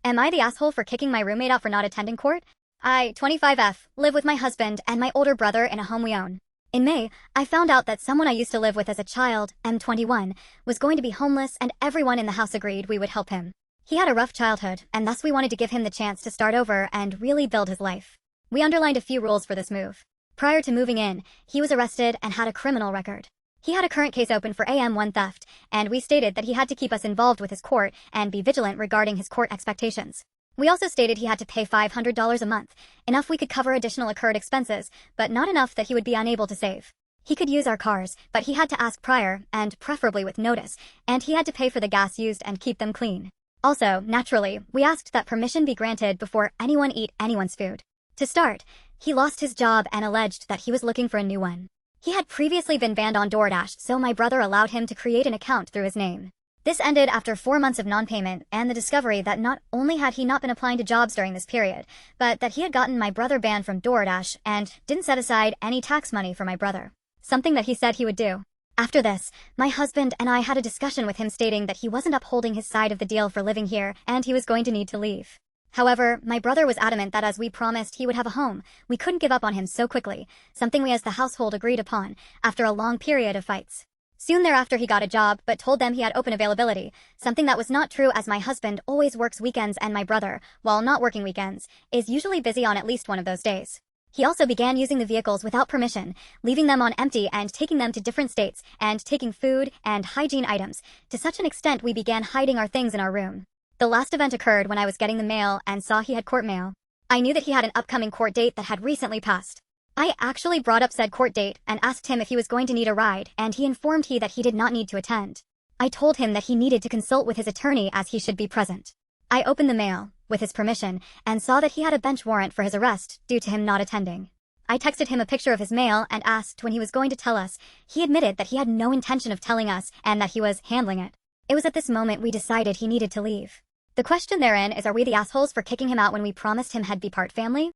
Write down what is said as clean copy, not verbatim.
Am I the asshole for kicking my roommate out for not attending court? I, 25F, live with my husband and my older brother in a home we own. In May, I found out that someone I used to live with as a child, M21, was going to be homeless and everyone in the house agreed we would help him. He had a rough childhood, and thus we wanted to give him the chance to start over and really build his life. We underlined a few rules for this move. Prior to moving in, he was arrested and had a criminal record. He had a current case open for AM1 theft, and we stated that he had to keep us involved with his court and be vigilant regarding his court expectations. We also stated he had to pay $500 a month, enough we could cover additional incurred expenses, but not enough that he would be unable to save. He could use our cars, but he had to ask prior, and preferably with notice, and he had to pay for the gas used and keep them clean. Also, naturally, we asked that permission be granted before anyone eat anyone's food. To start, he lost his job and alleged that he was looking for a new one. He had previously been banned on DoorDash, so my brother allowed him to create an account through his name. This ended after 4 months of non-payment and the discovery that not only had he not been applying to jobs during this period, but that he had gotten my brother banned from DoorDash and didn't set aside any tax money for my brother. Something that he said he would do. After this, my husband and I had a discussion with him stating that he wasn't upholding his side of the deal for living here and he was going to need to leave. However, my brother was adamant that as we promised he would have a home, we couldn't give up on him so quickly, something we as the household agreed upon after a long period of fights. Soon thereafter he got a job but told them he had open availability, something that was not true as my husband always works weekends and my brother, while not working weekends, is usually busy on at least one of those days. He also began using the vehicles without permission, leaving them on empty and taking them to different states and taking food and hygiene items, to such an extent we began hiding our things in our room. The last event occurred when I was getting the mail and saw he had court mail. I knew that he had an upcoming court date that had recently passed. I actually brought up said court date and asked him if he was going to need a ride, and he informed me that he did not need to attend. I told him that he needed to consult with his attorney as he should be present. I opened the mail, with his permission, and saw that he had a bench warrant for his arrest due to him not attending. I texted him a picture of his mail and asked when he was going to tell us. He admitted that he had no intention of telling us and that he was handling it. It was at this moment we decided he needed to leave. The question therein is, are we the assholes for kicking him out when we promised him he'd be part family?